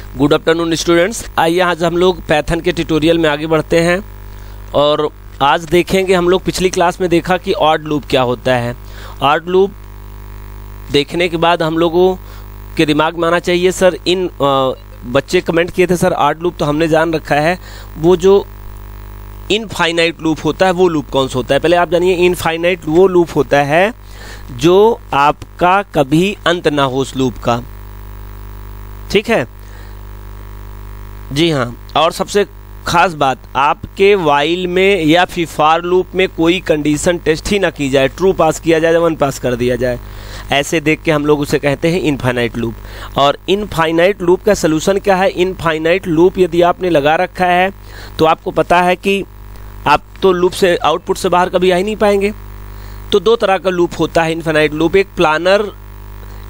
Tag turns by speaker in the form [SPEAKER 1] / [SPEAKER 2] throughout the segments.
[SPEAKER 1] Good afternoon students. आइए आज हम लोग पाइथन के ट्यूटोरियल में आगे बढ़ते हैं और आज देखेंगे हम लोग पिछली क्लास में देखा कि ऑड लूप क्या होता है। ऑड लूप देखने के बाद हम लोगों के दिमाग में आना चाहिए सर इन बच्चे कमेंट किए थे सर ऑड लूप तो हमने जान रखा है, वो जो इनफाइनाइट लूप होता है वो लूप कौन सा होता है। पहले आप जानिए इनफाइनाइट वो लूप होता है जो आपका कभी अंत ना हो उस लूप का, ठीक है जी हाँ। और सबसे खास बात, आपके वाइल में या फिर फॉर लूप में कोई कंडीशन टेस्ट ही ना की जाए, ट्रू पास किया जाए, वन पास कर दिया जाए, ऐसे देख के हम लोग उसे कहते हैं इनफाइनाइट लूप। और इनफाइनाइट लूप का सलूशन क्या है। इनफाइनाइट लूप यदि आपने लगा रखा है तो आपको पता है कि आप तो लूप से आउटपुट से बाहर कभी आ ही नहीं पाएंगे। तो दो तरह का लूप होता है इनफाइनाइट लूप, एक प्लानर,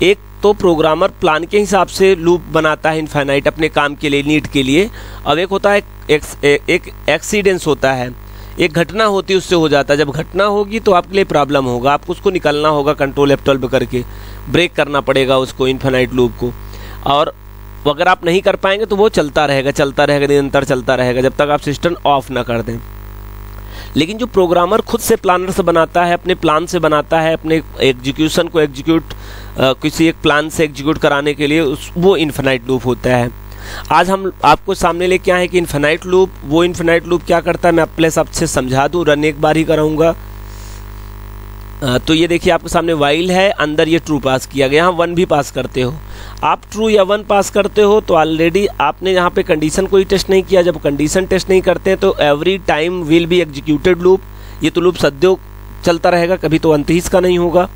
[SPEAKER 1] एक तो प्रोग्रामर प्लान के हिसाब से लूप बनाता है इनफाइनाइट अपने काम के लिए, नीड के लिए। अब एक होता है एक एक्सीडेंस होता है, एक घटना होती है उससे हो जाता है। जब घटना होगी तो आपके लिए प्रॉब्लम होगा, आपको उसको निकलना होगा कंट्रोल F12 करके, ब्रेक करना पड़ेगा उसको इनफाइनाइट लूप को। और अगर आप नहीं कर पाएंगे तो वो चलता रहेगा निरंतर चलता रहेगा जब तक आप सिस्टम ऑफ ना कर दें। लेकिन जो प्रोग्रामर खुद से प्लानर से बनाता है, अपने प्लान से बनाता है, अपने एग्जीक्यूशन को किसी एक प्लान से एग्जीक्यूट कराने के लिए, वो इनफाइनाइट लूप होता है। आज हम आपको सामने लेके आए हैं कि इनफाइनाइट लूप, वो इनफाइनाइट लूप क्या करता है मैं पहले सबसे समझा दूं, रन एक बार ही कराऊंगा। तो ये देखिए आपके सामने वाइल है, अंदर ये ट्रू पास किया गया, यहाँ 1 भी पास करते हो आप, ट्रू या 1 पास करते हो तो ऑलरेडी आपने यहाँ पे कंडीशन कोई टेस्ट नहीं किया। जब कंडीशन टेस्ट नहीं करते हैं तो every time will be executed loop, ये तो लूप सद्यो चलता रहेगा, कभी तो अंत ही इसका नहीं होगा।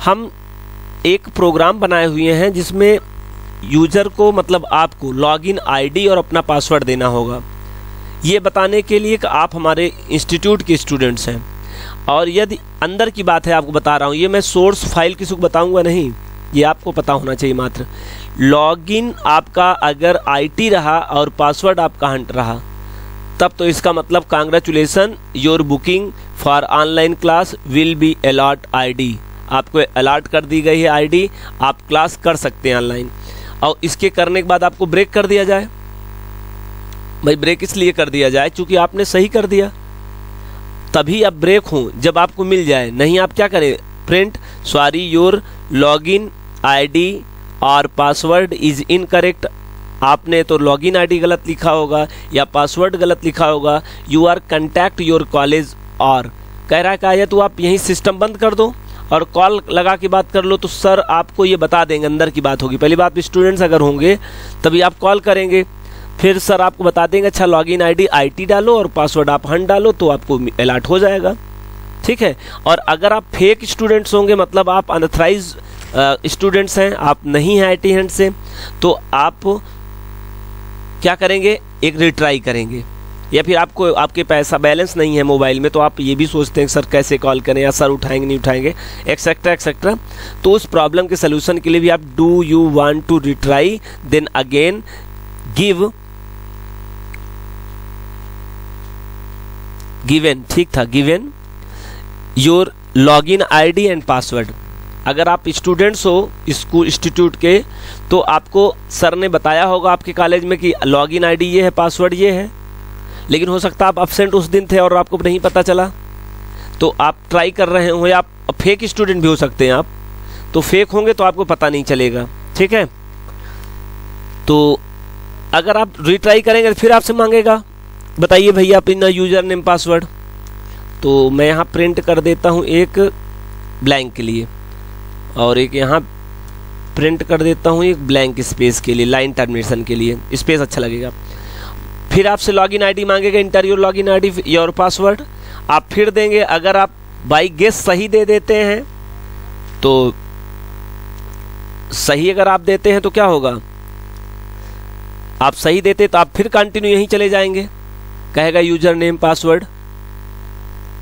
[SPEAKER 1] हम एक प्रोग्राम बनाए हुए हैं जिसमें यूजर को मतलब आपको लॉगिन आईडी और अपना पासवर्ड देना होगा, ये बताने के लिए कि आप हमारे इंस्टीट्यूट के स्टूडेंट्स हैं। और यदि अंदर की बात है आपको बता रहा हूँ, ये मैं सोर्स फाइल किसी को बताऊंगा नहीं, ये आपको पता होना चाहिए मात्र। लॉगिन आपका अगर आईटी रहा और पासवर्ड आपका हंट रहा तब तो इसका मतलब congratulation, your booking for online class will be allot ID, आपको अलॉट कर दी गई है आईडी, आप क्लास कर सकते हैं ऑनलाइन। और इसके करने के बाद आपको ब्रेक कर दिया जाए, भाई ब्रेक इसलिए कर दिया जाए क्योंकि आपने सही कर दिया, तभी आप ब्रेक हो जब आपको मिल जाए। नहीं आप क्या करें, print sorry your login ID और पासवर्ड इज इनकरेक्ट, आपने तो लॉगिन आईडी गलत लिखा होगा या पासवर्ड गलत लिखा होगा, you are contact your college, और कह रहा है क्या है तो आप यही सिस्टम बंद कर दो और कॉल लगा के बात कर लो तो सर आपको ये बता देंगे, अंदर की बात होगी। पहली बात स्टूडेंट्स अगर होंगे तभी आप कॉल करेंगे, फिर सर आपको बता देंगे अच्छा लॉगिन आईडी आईटी डालो और पासवर्ड आप हंट डालो तो आपको अलर्ट हो जाएगा, ठीक है। और अगर आप फेक स्टूडेंट्स होंगे, मतलब आप अनऑथराइज स्टूडेंट्स हैं, आप नहीं हैं आईटी हैंड से, तो आप क्या करेंगे, एक रिट्राई करेंगे। या फिर आपको आपके पैसा बैलेंस नहीं है मोबाइल में तो आप ये भी सोचते हैं सर कैसे कॉल करें या सर उठाएंगे नहीं उठाएंगे एक्सेट्रा एक्सेट्रा। तो उस प्रॉब्लम के सलूशन के लिए भी आप do you want to retry then again given, ठीक था, given your login ID and password. अगर आप स्टूडेंट्स हो स्कूल इंस्टीट्यूट के तो आपको सर ने बताया होगा आपके कॉलेज में कि लॉगिन आईडी ये है, पासवर्ड ये है, लेकिन हो सकता है आप अब्सेंट उस दिन थे और आपको नहीं पता चला, तो आप ट्राई कर रहे हो, या आप फेक स्टूडेंट भी हो सकते हैं, आप तो फेक होंगे तो आपको पता नहीं चलेगा, ठीक है। तो अगर आप रिट्राई करेंगे फिर आपसे मांगेगा बताइए भैया अपना यूजर नेम पासवर्ड, तो मैं यहाँ प्रिंट कर देता हूँ एक ब्लैंक के लिए और एक यहाँ प्रिंट कर देता हूँ एक ब्लैंक स्पेस के लिए, लाइन टर्मिनेशन के लिए स्पेस अच्छा लगेगा। फिर आपसे लॉगिन आईडी मांगेगा, inter your login ID your password, आप फिर देंगे। अगर आप बाई गेस सही दे देते हैं तो सही अगर आप देते हैं तो क्या होगा, आप सही देते तो आप फिर कंटिन्यू यहीं चले जाएंगे, कहेगा यूजर नेम पासवर्ड,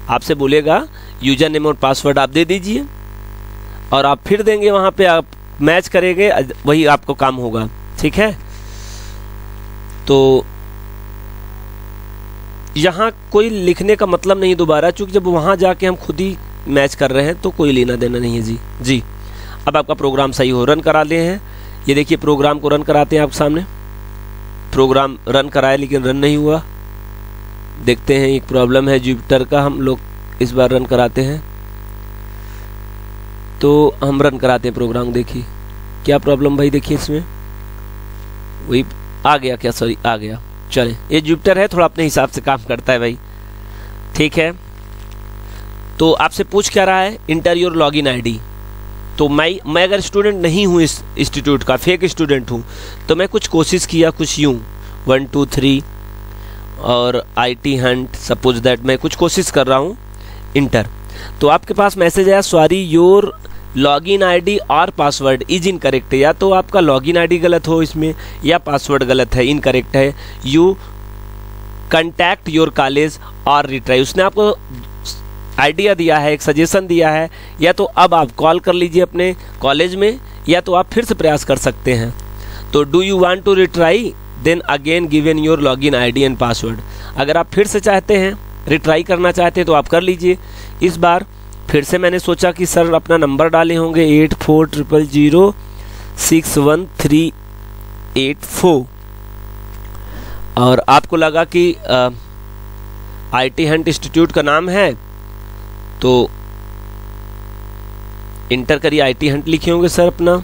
[SPEAKER 1] आपसे बोलेगा यूजर नेम और पासवर्ड आप दे दीजिए और आप फिर देंगे, वहां पे आप मैच करेंगे, वही आपको काम होगा, ठीक है। तो यहाँ कोई लिखने का मतलब नहीं दोबारा, चूंकि जब वहाँ जाके हम खुद ही मैच कर रहे हैं तो कोई लेना देना नहीं है जी। अब आपका प्रोग्राम सही हो, रन करा लिए हैं। ये देखिए प्रोग्राम को रन कराते हैं आपके सामने। प्रोग्राम रन कराए लेकिन रन नहीं हुआ। देखते हैं एक प्रॉब्लम है जुपिटर का, हम लोग इस बार रन कराते हैं। तो हम रन कराते हैं प्रोग्राम। देखिए क्या प्रॉब्लम भाई, देखिए इसमें वही आ गया क्या, सॉरी आ गया। चले, ये जुपिटर है, थोड़ा अपने हिसाब से काम करता है भाई, ठीक है। तो आपसे पूछ क्या रहा है, इंटर योर लॉगिन आईडी। तो मैं अगर स्टूडेंट नहीं हूँ इस इंस्टीट्यूट का, फेक स्टूडेंट हूँ, तो मैं कुछ कोशिश किया कुछ यूँ 1 2 3 और IT हंट, सपोज दैट मैं कुछ कोशिश कर रहा हूँ इंटर। तो आपके पास मैसेज आया, सॉरी योर लॉगिन आईडी और पासवर्ड इज इनकरेक्ट। या तो आपका लॉगिन आईडी गलत हो इसमें, या पासवर्ड गलत है, इनकरेक्ट है। यू कंटैक्ट योर कॉलेज और रिट्राई। उसने आपको आइडिया दिया है, एक सजेशन दिया है, या तो अब आप कॉल कर लीजिए अपने कॉलेज में, या तो आप फिर से प्रयास कर सकते हैं। तो do you want to retry, then again given your login ID and password. अगर आप फिर से चाहते हैं, रिट्राई करना चाहते हैं, तो आप कर लीजिए। इस बार फिर से मैंने सोचा कि सर अपना नंबर डाले होंगे 8400061384, और आपको लगा कि IT हंट इंस्टीट्यूट का नाम है, तो इंटर करिए। IT हंट लिखे होंगे सर अपना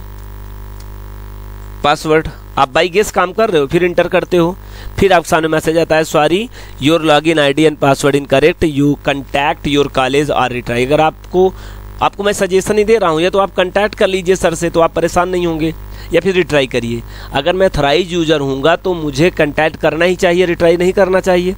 [SPEAKER 1] पासवर्ड, आप बाई गेस काम कर रहे हो, फिर इंटर करते हो, फिर आपके सामने मैसेज आता है, sorry your login ID and password incorrect, you contact your college और रिट्राई। अगर आपको मैं सजेशन ही दे रहा हूँ, या तो आप कंटैक्ट कर लीजिए सर से, तो आप परेशान नहीं होंगे, या फिर रिट्राई करिए। अगर मैं थराइज यूजर हूँगा तो मुझे कंटैक्ट करना ही चाहिए, रिट्राई नहीं करना चाहिए,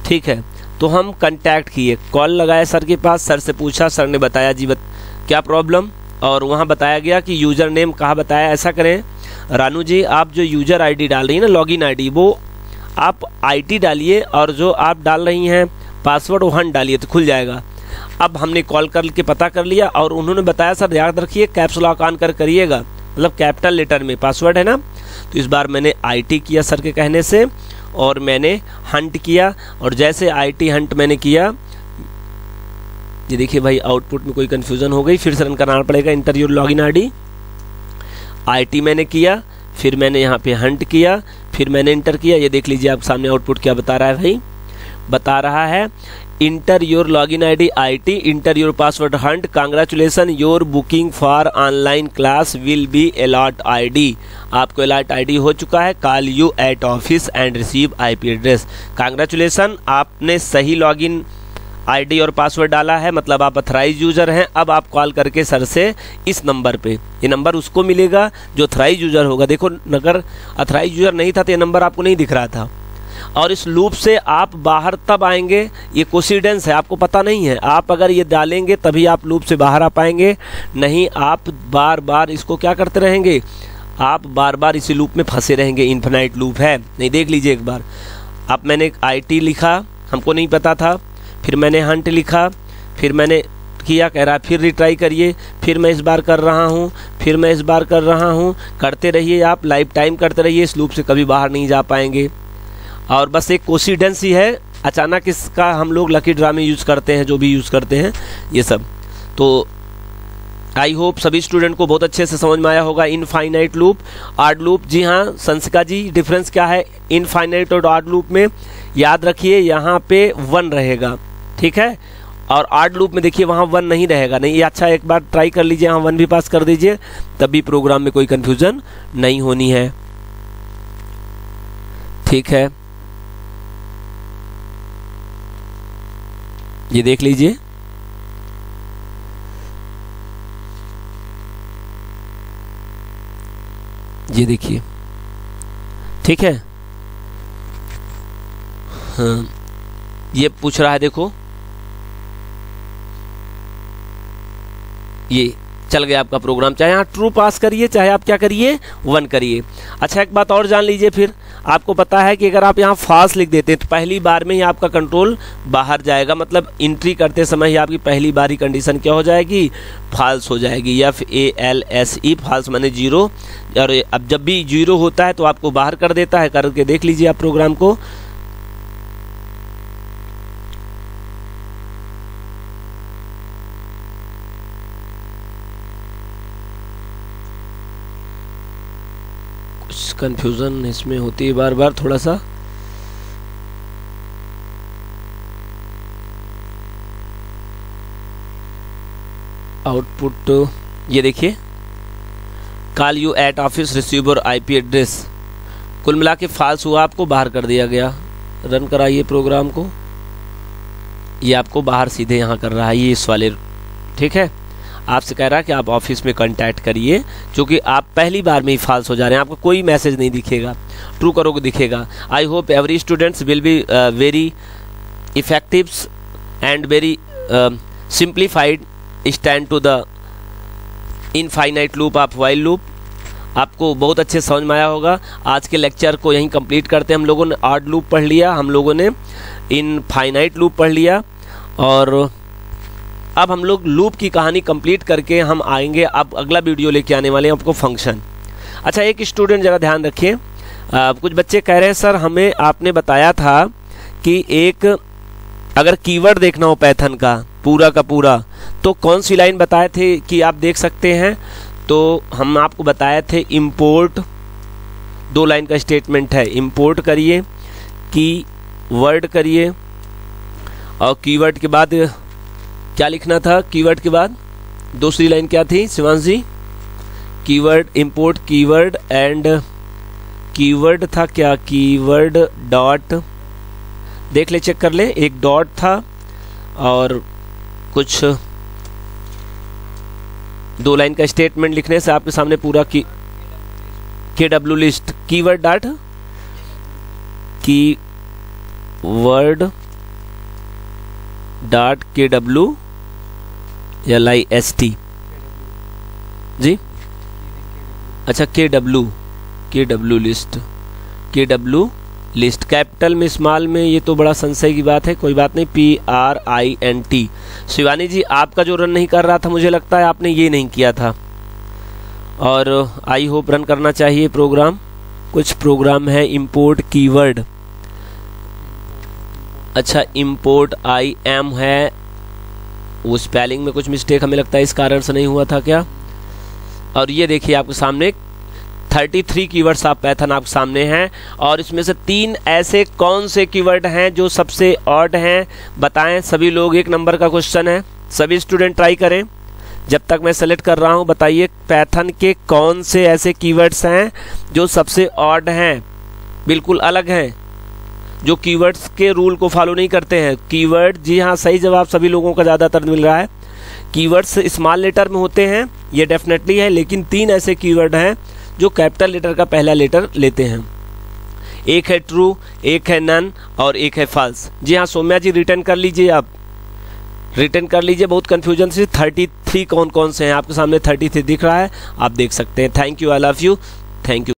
[SPEAKER 1] ठीक है। तो हम कंटैक्ट किए, कॉल लगाया सर के पास, सर से पूछा, सर ने बताया जी क्या प्रॉब्लम, और वहाँ बताया गया कि यूज़र नेम कहाँ बताया। ऐसा करें रानू जी, आप जो यूज़र आईडी डाल रही हैं ना, लॉगिन आईडी, वो आप IT डालिए, और जो आप डाल रही हैं पासवर्ड वो हंट डालिए, तो खुल जाएगा। अब हमने कॉल करके पता कर लिया, और उन्होंने बताया सर याद रखिए कैप्स लॉक ऑन कर करिएगा, मतलब कैपिटल लेटर में पासवर्ड है ना। तो इस बार मैंने IT किया सर के कहने से, और मैंने हंट किया, और जैसे IT हंट मैंने किया, ये देखिए भाई आउटपुट में कोई कंफ्यूजन हो गई, फिर से रन कराना पड़ेगा। Inter your login ID, IT मैंने किया, फिर मैंने यहाँ पे हंट किया, फिर मैंने इंटर किया। ये देख लीजिए आप सामने आउटपुट क्या बता रहा है भाई, बता रहा है inter your login ID IT, inter your password Hunt, congratulation your booking for online class will be allot ID। आपको अलॉट ID हो चुका है, call you at office and receive IP address. Congratulation, आपने सही लॉगिन ID और password डाला है, मतलब आप अथराइज यूजर हैं। अब आप कॉल करके सर से इस नंबर पे, ये नंबर उसको मिलेगा जो अथराइज यूजर होगा। देखो अगर अथराइज यूजर नहीं था तो ये नंबर आपको नहीं दिख रहा था, और इस लूप से आप बाहर तब आएंगे, ये कोइंसिडेंस है, आपको पता नहीं है। आप अगर ये डालेंगे तभी आप लूप से बाहर आ पाएंगे, नहीं आप बार बार इसको क्या करते रहेंगे, आप बार बार इसी लूप में फंसे रहेंगे। इन्फिनाइट लूप है, नहीं देख लीजिए एक बार। अब मैंने IT लिखा, हमको नहीं पता था, फिर मैंने हंट लिखा, फिर मैंने किया, कह रहा फिर रिट्राई करिए, फिर मैं इस बार कर रहा हूँ, फिर मैं इस बार कर रहा हूँ। करते रहिए आप, लाइफ टाइम करते रहिए, इस लूप से कभी बाहर नहीं जा पाएंगे। और बस एक कोइंसिडेंस ही है, अचानक इसका हम लोग लकी ड्रा में यूज़ करते हैं, जो भी यूज़ करते हैं ये सब। तो आई होप सभी स्टूडेंट को बहुत अच्छे से समझ में आया होगा। इनफाइनाइट लूप, ऑड लूप, जी हाँ संसिका जी, डिफरेंस क्या है इनफाइनाइट और ऑड लूप में, याद रखिए यहाँ पे 1 रहेगा, ठीक है, और ऑड लूप में देखिए वहाँ 1 नहीं रहेगा। नहीं, ये अच्छा एक बार ट्राई कर लीजिए, यहाँ 1 भी पास कर दीजिए, तभी प्रोग्राम में कोई कंफ्यूजन नहीं होनी है, ठीक है। ये देख लीजिए, ये देखिए, ठीक है। हाँ, ये पूछ रहा है, देखो ये चल गया आपका प्रोग्राम। चाहे यहाँ ट्रू पास करिए, चाहे आप क्या करिए 1 करिए। अच्छा एक बात और जान लीजिए, फिर आपको पता है कि अगर आप यहाँ फॉल्स लिख देते हैं तो पहली बार में ही आपका कंट्रोल बाहर जाएगा, मतलब एंट्री करते समय ही आपकी पहली बार ही कंडीशन क्या हो जाएगी, फॉल्स हो जाएगी। FALSE, फॉल्स माने 0, और अब जब भी 0 होता है तो आपको बाहर कर देता है। करके देख लीजिए आप प्रोग्राम को। कुछ कंफ्यूजन इसमें होती है बार बार थोड़ा सा। आउटपुट ये देखिए, call you at office receive your IP address, कुल मिला के फॉल्स हुआ, आपको बाहर कर दिया गया। रन कराइए प्रोग्राम को, ये आपको बाहर सीधे यहाँ कर रहा है, ये इस वाले, ठीक है। आपसे कह रहा है कि आप ऑफिस में कांटेक्ट करिए, क्योंकि आप पहली बार में ही फॉल्स हो जा रहे हैं, आपको कोई मैसेज नहीं दिखेगा, ट्रू करोगे दिखेगा। I hope every students will be very effective and very simplified stand to the infinite loop of while loop. आपको बहुत अच्छे समझ में आया होगा। आज के लेक्चर को यहीं कंप्लीट करते हैं। हम लोगों ने ऑड लूप पढ़ लिया, हम लोगों ने इनफाइनाइट लूप पढ़ लिया, और अब हम लोग लूप की कहानी कंप्लीट करके हम आएंगे। अब अगला वीडियो लेके आने वाले हैं आपको फंक्शन। अच्छा, एक स्टूडेंट जरा ध्यान रखिए, कुछ बच्चे कह रहे हैं सर हमें आपने बताया था कि एक अगर कीवर्ड देखना हो पैथन का पूरा का पूरा, तो कौन सी लाइन बताए थे कि आप देख सकते हैं। तो हम आपको बताए थे इंपोर्ट, 2 लाइन का स्टेटमेंट है, इंपोर्ट करिए, कीवर्ड करिए, और कीवर्ड के बाद क्या लिखना था, कीवर्ड के बाद दूसरी लाइन क्या थी Shivansh ji, keyword import keyword and keyword था क्या, कीवर्ड डॉट, देख ले चेक कर ले, एक डॉट था और कुछ 2 लाइन का स्टेटमेंट लिखने से आपके सामने पूरा KW list, keyword dot keyword dot KW LIST जी, अच्छा KW list, KW list capital में स्मॉल में, ये तो बड़ा संशय की बात है, कोई बात नहीं, PRINT। शिवानी जी आपका जो रन नहीं कर रहा था, मुझे लगता है आपने ये नहीं किया था, और आई होप रन करना चाहिए प्रोग्राम। कुछ प्रोग्राम है इंपोर्ट कीवर्ड, अच्छा इंपोर्ट IM है, वो स्पेलिंग में कुछ मिस्टेक हमें लगता है इस कारण से नहीं हुआ था क्या। और ये देखिए आपके सामने 33 कीवर्ड्स आप पैथन आपके सामने हैं, और इसमें से 3 ऐसे कौन से कीवर्ड हैं जो सबसे ऑड हैं, बताएं सभी लोग। 1 नंबर का क्वेश्चन है, सभी स्टूडेंट ट्राई करें। जब तक मैं सेलेक्ट कर रहा हूं बताइए पैथन के कौन से ऐसे कीवर्ड्स हैं जो सबसे ऑड हैं, बिल्कुल अलग हैं, जो कीवर्ड्स के रूल को फॉलो नहीं करते हैं। कीवर्ड, जी हाँ सही जवाब सभी लोगों का ज़्यादातर मिल रहा है। कीवर्ड्स स्मॉल लेटर में होते हैं, ये डेफिनेटली है, लेकिन 3 ऐसे कीवर्ड हैं जो कैपिटल लेटर का पहला लेटर लेते हैं। एक है ट्रू, एक है नन, और एक है फॉल्स। जी हाँ सौम्या जी रिटर्न कर लीजिए, आप रिटर्न कर लीजिए, बहुत कंफ्यूजन से। 33 कौन कौन से हैं आपके सामने, 33 दिख रहा है, आप देख सकते हैं। Thank you, I love you, thank you.